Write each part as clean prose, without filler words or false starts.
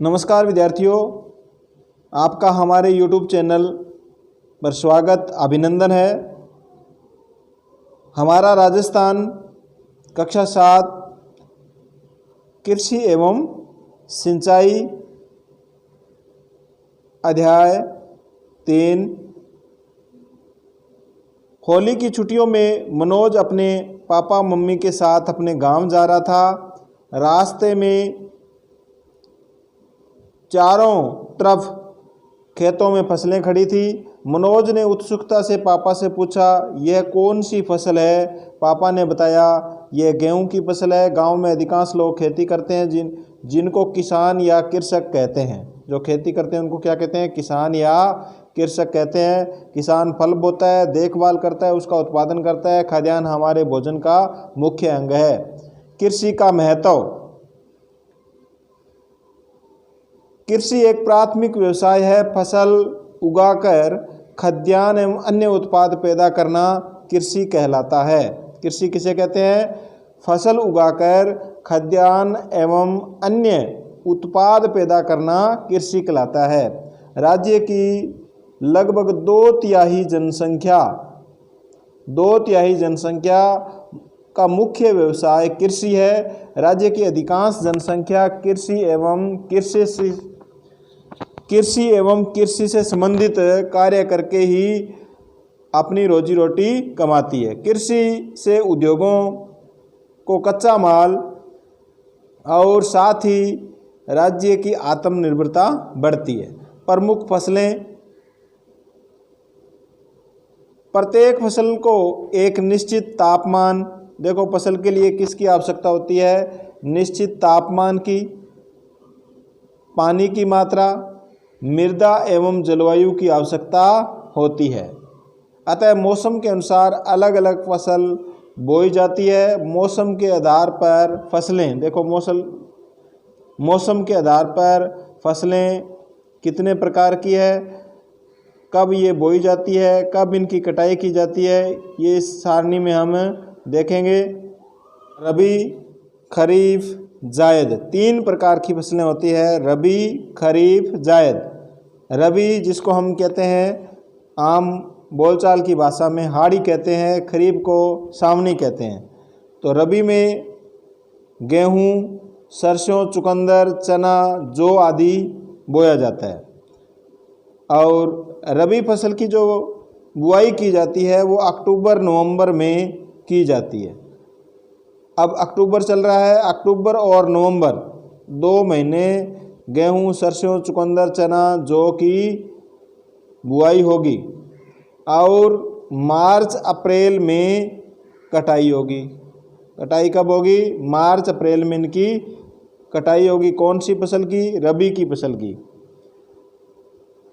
नमस्कार विद्यार्थियों, आपका हमारे YouTube चैनल पर स्वागत अभिनंदन है। हमारा राजस्थान कक्षा 7 कृषि एवं सिंचाई अध्याय 3। होली की छुट्टियों में मनोज अपने पापा मम्मी के साथ अपने गांव जा रहा था। रास्ते में चारों तरफ खेतों में फसलें खड़ी थी। मनोज ने उत्सुकता से पापा से पूछा, यह कौन सी फसल है? पापा ने बताया, यह गेहूं की फसल है। गांव में अधिकांश लोग खेती करते हैं, जिनको किसान या कृषक कहते हैं। जो खेती करते हैं उनको क्या कहते हैं? किसान या कृषक कहते हैं। किसान फल बोता है, देखभाल करता है, उसका उत्पादन करता है। खाद्यान्न हमारे भोजन का मुख्य अंग है। कृषि का महत्व। कृषि एक प्राथमिक व्यवसाय है। फसल उगाकर खाद्यान्न एवं अन्य उत्पाद पैदा करना कृषि कहलाता है। कृषि किसे कहते हैं? फसल उगाकर खाद्यान्न एवं अन्य उत्पाद पैदा करना कृषि कहलाता है। राज्य की लगभग 2/3 जनसंख्या का मुख्य व्यवसाय कृषि है। राज्य की अधिकांश जनसंख्या कृषि एवं कृषि से संबंधित कार्य करके ही अपनी रोजी रोटी कमाती है। कृषि से उद्योगों को कच्चा माल और साथ ही राज्य की आत्मनिर्भरता बढ़ती है। प्रमुख फसलें। प्रत्येक फसल को एक निश्चित तापमान, देखो फसल के लिए किसकी आवश्यकता होती है? निश्चित तापमान की, पानी की मात्रा, मृदा एवं जलवायु की आवश्यकता होती है। अतः मौसम के अनुसार अलग अलग फसल बोई जाती है। मौसम के आधार पर फसलें, देखो मौसम के आधार पर फसलें कितने प्रकार की है, कब ये बोई जाती है, कब इनकी कटाई की जाती है, ये इस सारणी में हम देखेंगे। रबी, खरीफ, जायद, 3 प्रकार की फसलें होती है। रबी, खरीफ, जायद। रबी जिसको हम कहते हैं आम बोलचाल की भाषा में हाड़ी कहते हैं, खरीफ को सावनी कहते हैं। तो रबी में गेहूं, सरसों, चुकंदर, चना, जौ आदि बोया जाता है। और रबी फसल की जो बुआई की जाती है वो अक्टूबर नवंबर में की जाती है। अब अक्टूबर चल रहा है, अक्टूबर और नवंबर 2 महीने गेहूं, सरसों, चुकंदर, चना, जौ की बुआई होगी और मार्च अप्रैल में कटाई होगी। कटाई कब होगी? मार्च अप्रैल में इनकी कटाई होगी। कौन सी फसल की? रबी की फसल की।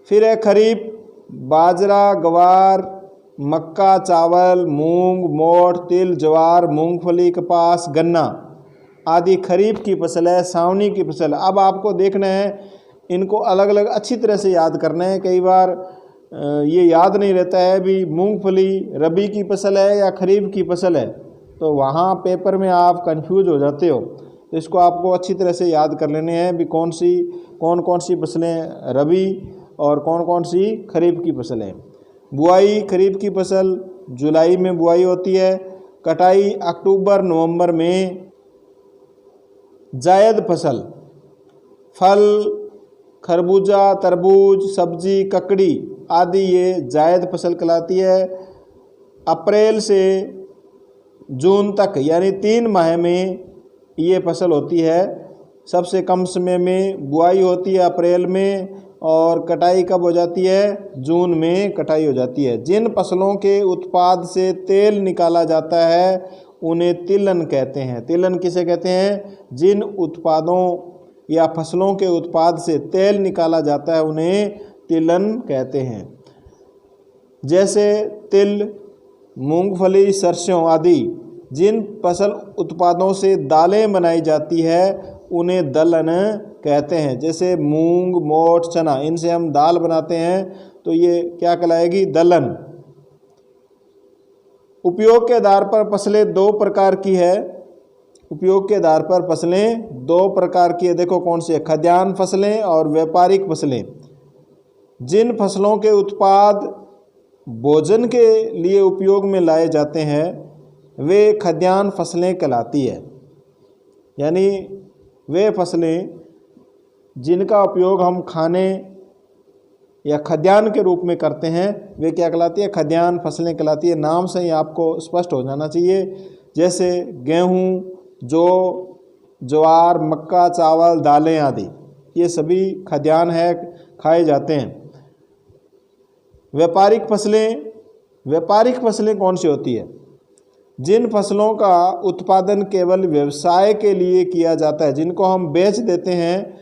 फिर है खरीफ, बाजरा, ग्वार, मक्का, चावल, मूंग, मोठ, तिल, ज्वार, मूंगफली, कपास, गन्ना आदि खरीफ की फसल है। सावनी की फसल, अब आपको देखना है, इनको अलग अलग अच्छी तरह से याद करना है। कई बार ये याद नहीं रहता है भी मूंगफली रबी की फसल है या खरीफ की फसल है, तो वहाँ पेपर में आप कंफ्यूज हो जाते हो। तो इसको आपको अच्छी तरह से याद कर लेने हैं भी कौन कौन सी फसलें रबी और कौन कौन सी खरीफ की फसलें। बुआई, खरीफ की फसल जुलाई में बुआई होती है, कटाई अक्टूबर नवंबर में। जायद फसल, फल, खरबूजा, तरबूज, सब्जी, ककड़ी आदि ये जायद फसल कहलाती है। अप्रैल से जून तक यानी 3 माह में ये फसल होती है। सबसे कम समय में बुआई होती है अप्रैल में और कटाई कब हो जाती है? जून में कटाई हो जाती है। जिन फसलों के उत्पाद से तेल निकाला जाता है उन्हें तिलहन कहते हैं। तिलहन किसे कहते हैं? जिन उत्पादों या फसलों के उत्पाद से तेल निकाला जाता है उन्हें तिलहन कहते हैं। जैसे तिल, मूंगफली, सरसों आदि। जिन फसल उत्पादों से दालें बनाई जाती है उन्हें दलहन कहते हैं। जैसे मूंग, मोठ, चना, इनसे हम दाल बनाते हैं तो ये क्या कहलाएगी? दलहन। उपयोग के आधार पर फसलें 2 प्रकार की है। उपयोग के आधार पर फसलें दो प्रकार की है। देखो कौन सी है, खाद्यान्न फसलें और व्यापारिक फसलें। जिन फसलों के उत्पाद भोजन के लिए उपयोग में लाए जाते हैं वे खाद्यान्न फसलें कहलाती है। यानी वे फसलें जिनका उपयोग हम खाने या खाद्यान्न के रूप में करते हैं वे क्या कहलाती है, खाद्यान्न फसलें कहलाती है। नाम से ही आपको स्पष्ट हो जाना चाहिए। जैसे गेहूँ, जौ, ज्वार, मक्का, चावल, दालें आदि ये सभी खाद्यान्न है, खाए जाते हैं। व्यापारिक फसलें कौन सी होती है, जिन फसलों का उत्पादन केवल व्यवसाय के लिए किया जाता है, जिनको हम बेच देते हैं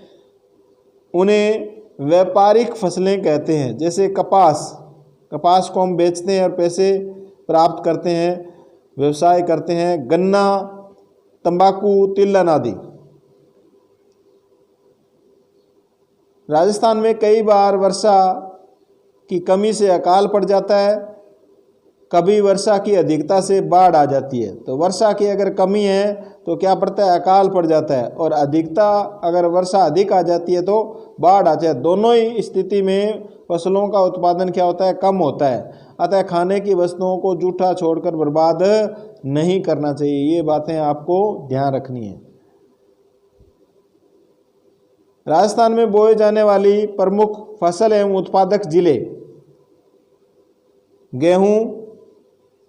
उन्हें व्यापारिक फसलें कहते हैं। जैसे कपास को हम बेचते हैं और पैसे प्राप्त करते हैं, व्यवसाय करते हैं। गन्ना, तंबाकू, तिलहन आदि। राजस्थान में कई बार वर्षा की कमी से अकाल पड़ जाता है, कभी वर्षा की अधिकता से बाढ़ आ जाती है। तो वर्षा की अगर कमी है तो क्या पड़ता है, अकाल पड़ जाता है, और अधिकता अगर वर्षा अधिक आ जाती है तो बाढ़ आ जाती है। दोनों ही स्थिति में फसलों का उत्पादन क्या होता है, कम होता है। अतः खाने की वस्तुओं को जूठा छोड़कर बर्बाद नहीं करना चाहिए। ये बातें आपको ध्यान रखनी है। राजस्थान में बोए जाने वाली प्रमुख फसल एवं उत्पादक जिले। गेहूं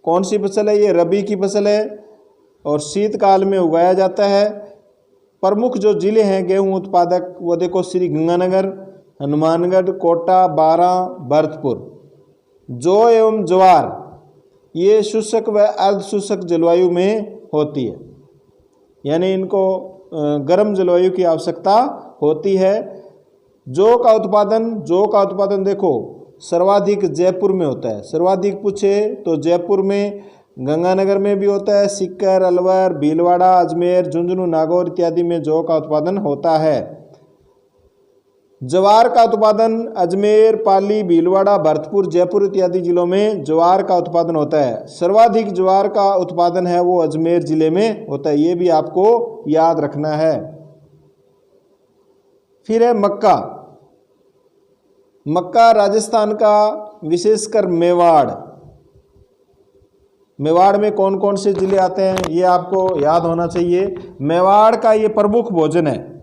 कौन सी फसल है, ये रबी की फसल है और शीतकाल में उगाया जाता है। प्रमुख जो जिले हैं गेहूं उत्पादक वो देखो श्री गंगानगर, हनुमानगढ़, कोटा, बारां, भरतपुर। जौ एवं ज्वार ये शुष्क व अर्ध शुष्क जलवायु में होती है, यानी इनको गर्म जलवायु की आवश्यकता होती है। जौ का उत्पादन देखो सर्वाधिक जयपुर में होता है। सर्वाधिक पूछे तो जयपुर में, गंगानगर में भी होता है, सीकर, अलवर, भीलवाड़ा, अजमेर, झुंझुनू, नागौर इत्यादि में जौ का उत्पादन होता है। ज्वार का उत्पादन अजमेर, पाली, भीलवाड़ा, भरतपुर, जयपुर इत्यादि जिलों में ज्वार का उत्पादन होता है। सर्वाधिक ज्वार का उत्पादन है वो अजमेर जिले में होता है, ये भी आपको याद रखना है। फिर है मक्का राजस्थान का, विशेषकर मेवाड़ में कौन कौन से जिले आते हैं ये आपको याद होना चाहिए। मेवाड़ का ये प्रमुख भोजन है।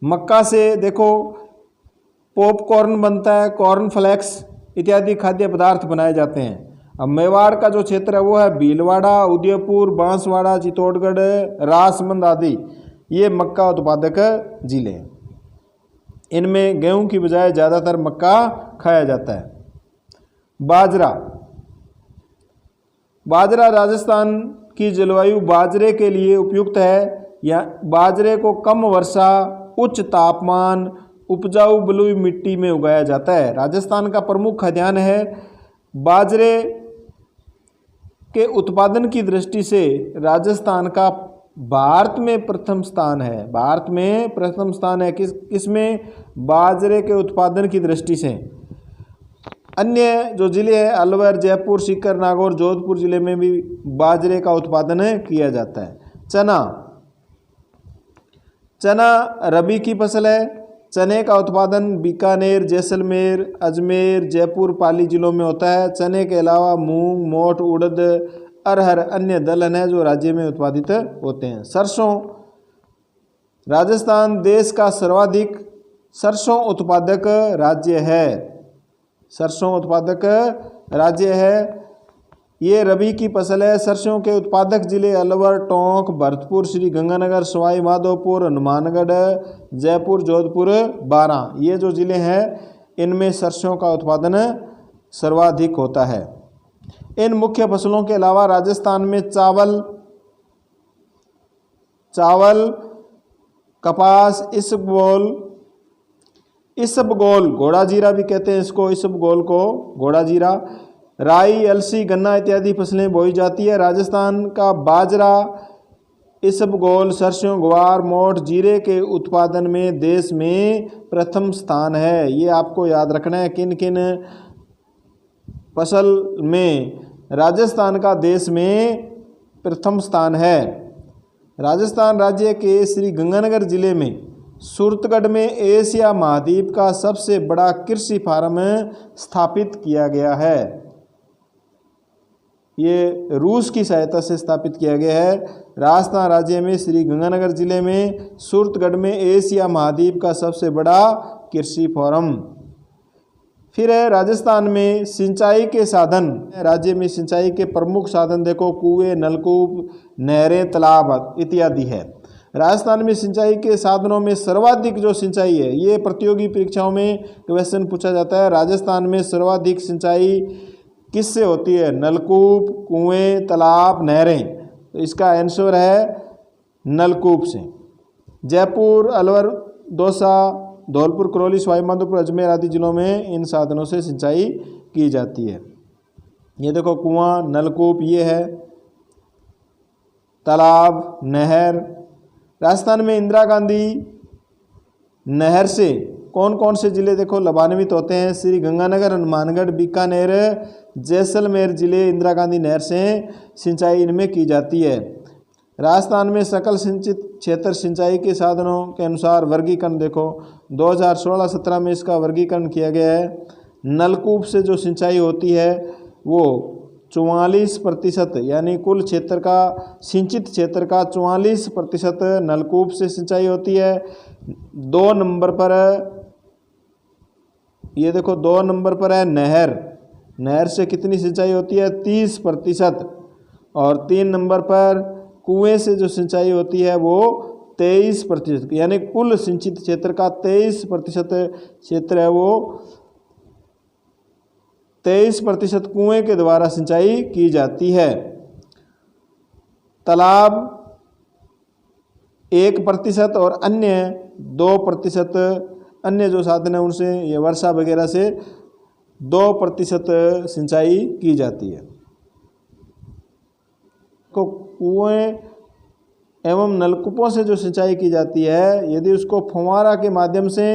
मक्का से देखो पॉपकॉर्न बनता है, कॉर्नफ्लेक्स इत्यादि खाद्य पदार्थ बनाए जाते हैं। अब मेवाड़ का जो क्षेत्र है वो है भीलवाड़ा, उदयपुर, बांसवाड़ा, चित्तौड़गढ़, राजसमंद आदि, ये मक्का उत्पादक जिले हैं। इनमें गेहूं की बजाय ज़्यादातर मक्का खाया जाता है। बाजरा राजस्थान की जलवायु बाजरे के लिए उपयुक्त है। या बाजरे को कम वर्षा, उच्च तापमान, उपजाऊ बलुई मिट्टी में उगाया जाता है। राजस्थान का प्रमुख खाद्यान्न है। बाजरे के उत्पादन की दृष्टि से राजस्थान का भारत में प्रथम स्थान है। किसमें, बाजरे के उत्पादन की दृष्टि से। अन्य जो जिले हैं अलवर, जयपुर, सीकर, नागौर, जोधपुर जिले में भी बाजरे का उत्पादन किया जाता है। चना रबी की फसल है। चने का उत्पादन बीकानेर, जैसलमेर, अजमेर, जयपुर, पाली जिलों में होता है। चने के अलावा मूंग, मोठ, उड़द, अरहर अन्य दलहन है जो राज्य में उत्पादित होते हैं। सरसों, राजस्थान देश का सर्वाधिक सरसों उत्पादक राज्य है। ये रबी की फसल है। सरसों के उत्पादक जिले अलवर, टोंक, भरतपुर, श्री गंगानगर, सवाई माधोपुर, हनुमानगढ़, जयपुर, जोधपुर, बारां, ये जो जिले हैं इनमें सरसों का उत्पादन सर्वाधिक होता है। इन मुख्य फसलों के अलावा राजस्थान में चावल, कपास, इसबगोल, घोड़ा जीरा भी कहते हैं इसको, इसबगोल को घोड़ा जीरा, राई, अलसी, गन्ना इत्यादि फसलें बोई जाती है। राजस्थान का बाजरा, इसबगोल, सरसों, ग्वार, मोठ, जीरे के उत्पादन में देश में प्रथम स्थान है। ये आपको याद रखना है किन किन फसल में राजस्थान का देश में प्रथम स्थान है। राजस्थान राज्य के श्री गंगानगर जिले में सूरतगढ़ में एशिया महाद्वीप का सबसे बड़ा कृषि फार्म स्थापित किया गया है। ये रूस की सहायता से स्थापित किया गया है। राजस्थान राज्य में श्री गंगानगर जिले में सूरतगढ़ में एशिया महाद्वीप का सबसे बड़ा कृषि फार्म। फिर है राजस्थान में सिंचाई के साधन। राज्य में सिंचाई के प्रमुख साधन देखो, कुएं, नलकूप, नहरें, तालाब इत्यादि है। राजस्थान में सिंचाई के साधनों में सर्वाधिक जो सिंचाई है, ये प्रतियोगी परीक्षाओं में क्वेश्चन पूछा जाता है। राजस्थान में सर्वाधिक सिंचाई किससे होती है? नलकूप, कुएं, तालाब, नहरें। तो इसका आंसर है नलकूप से। जयपुर, अलवर, दौसा, धौलपुर, करौली, सवाई माधोपुर, अजमेर आदि जिलों में इन साधनों से सिंचाई की जाती है। ये देखो कुआं, नलकूप ये है, तालाब, नहर। राजस्थान में इंदिरा गांधी नहर से कौन कौन से जिले देखो लाभान्वित होते हैं? श्री गंगानगर, हनुमानगढ़, बीकानेर, जैसलमेर जिले इंदिरा गांधी नहर से सिंचाई इनमें की जाती है। राजस्थान में सकल सिंचित क्षेत्र सिंचाई के साधनों के अनुसार वर्गीकरण देखो, 2016-17 में इसका वर्गीकरण किया गया है। नलकूप से जो सिंचाई होती है वो 44%, यानी कुल क्षेत्र का सिंचित क्षेत्र का 44% नलकूप से सिंचाई होती है। 2 नंबर पर ये देखो 2 नंबर पर है नहर। नहर से कितनी सिंचाई होती है? 30%। और 3 नंबर पर कुएं से जो सिंचाई होती है वो 23%, यानी कुल सिंचित क्षेत्र का 23% क्षेत्र है वो 23% कुएं के द्वारा सिंचाई की जाती है। तालाब 1% और अन्य 2%, अन्य जो साधन है उनसे ये वर्षा वगैरह से 2% सिंचाई की जाती है। को कुएं एवं नलकूपों से जो सिंचाई की जाती है, यदि उसको फुव्वारा के माध्यम से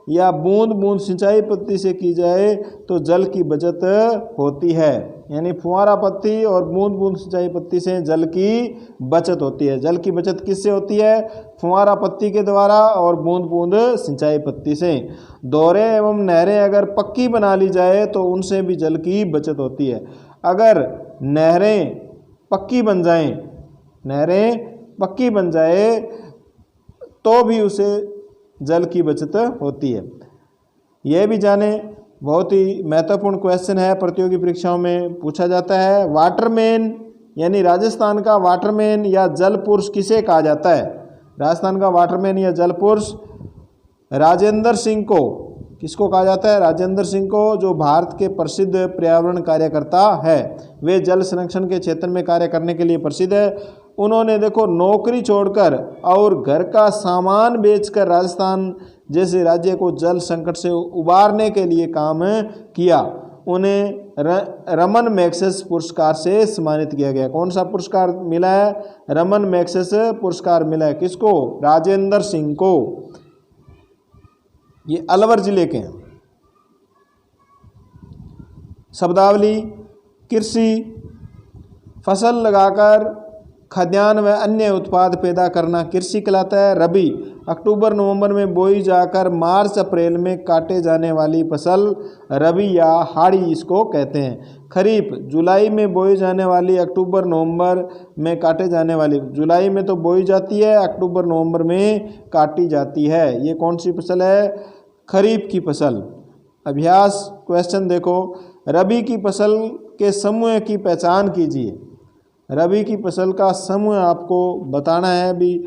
या बूंद बूंद सिंचाई पद्धति से की जाए तो जल की बचत होती है। यानी फुव्वारा पद्धति और बूंद बूंद सिंचाई पद्धति से जल की बचत होती है। जल की बचत किससे होती है? फुव्वारा पद्धति के द्वारा और बूंद बूंद सिंचाई पद्धति से। दोहरे एवं नहरें अगर पक्की बना ली जाए तो उनसे भी जल की बचत होती है। अगर नहरें पक्की बन जाएं, नहरें पक्की बन जाए तो भी उसे जल की बचत होती है। यह भी जाने, बहुत ही महत्वपूर्ण क्वेश्चन है, प्रतियोगी परीक्षाओं में पूछा जाता है। वाटरमैन यानी राजस्थान का वाटरमैन या जल पुरुष किसे कहा जाता है? राजस्थान का वाटरमैन या जल पुरुष राजेंद्र सिंह को, किसको कहा जाता है? राजेंद्र सिंह को, जो भारत के प्रसिद्ध पर्यावरण कार्यकर्ता है। वे जल संरक्षण के क्षेत्र में कार्य करने के लिए प्रसिद्ध है। उन्होंने देखो नौकरी छोड़कर और घर का सामान बेचकर राजस्थान जैसे राज्य को जल संकट से उबारने के लिए काम किया। उन्हें रमन मैग्सेसे पुरस्कार से सम्मानित किया गया। कौन सा पुरस्कार मिला है? रमन मैग्सेसे पुरस्कार मिला है। किसको? राजेंद्र सिंह को। ये अलवर जिले के हैं। शब्दावली: कृषि, फसल लगाकर खाद्यान्न व अन्य उत्पाद पैदा करना कृषि कहलाता है। रबी: अक्टूबर नवंबर में बोई जाकर मार्च अप्रैल में काटे जाने वाली फसल रबी या हाड़ी इसको कहते हैं। खरीफ: जुलाई में बोई जाने वाली, अक्टूबर नवंबर में काटे जाने वाली। जुलाई में तो बोई जाती है, अक्टूबर नवंबर में काटी जाती है। ये कौन सी फसल है? खरीफ की फसल। अभ्यास क्वेश्चन देखो, रबी की फसल के समूह की पहचान कीजिए। रबी की फसल का समूह आपको बताना है। अभी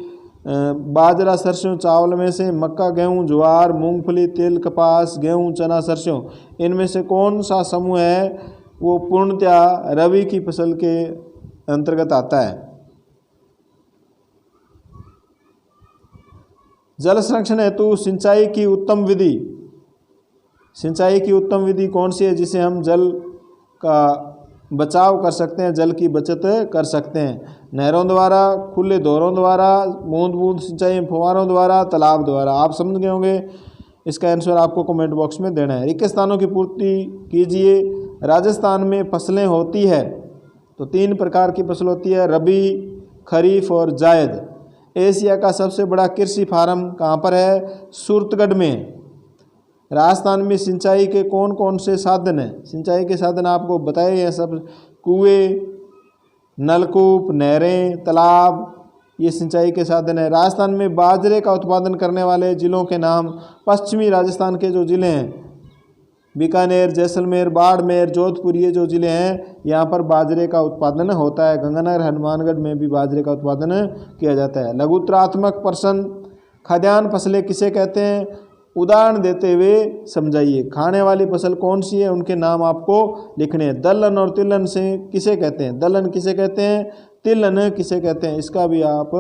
बाजरा, सरसों, चावल में से मक्का, गेहूं, ज्वार, मूंगफली, तिल, कपास, गेहूं, चना, सरसों, इनमें से कौन सा समूह है वो पूर्णतया रबी की फसल के अंतर्गत आता है। जल संरक्षण हेतु सिंचाई की उत्तम विधि, सिंचाई की उत्तम विधि कौन सी है जिसे हम जल का बचाव कर सकते हैं, जल की बचत कर सकते हैं? नहरों द्वारा, खुले दोहरों द्वारा, बूंद बूंद सिंचाई, फुव्वारों द्वारा, तालाब द्वारा। आप समझ गए होंगे। इसका आंसर आपको कमेंट बॉक्स में देना है। रिक्त स्थानों की पूर्ति कीजिए। राजस्थान में फसलें होती है तो 3 प्रकार की फसल होती है, रबी, खरीफ और जायद। एशिया का सबसे बड़ा कृषि फार्म कहाँ पर है? सूरतगढ़ में। राजस्थान में सिंचाई के कौन कौन से साधन हैं? सिंचाई के साधन आपको बताए हैं सब, कुएं, नलकूप, नहरें, तालाब, ये सिंचाई के साधन है। राजस्थान में बाजरे का उत्पादन करने वाले जिलों के नाम, पश्चिमी राजस्थान के जो ज़िले हैं बीकानेर, जैसलमेर, बाड़मेर, जोधपुर, ये जो ज़िले हैं यहाँ पर बाजरे का उत्पादन होता है। गंगानगर, हनुमानगढ़ में भी बाजरे का उत्पादन किया जाता है। लघुत्रात्मक प्रश्न, खाद्यान्न फसलें किसे कहते हैं? उदाहरण देते हुए समझाइए। खाने वाली फसल कौन सी है, उनके नाम आपको लिखने हैं। दलहन और तिलहन से किसे कहते हैं? दलहन किसे कहते हैं? तिलहन किसे कहते हैं? इसका भी आप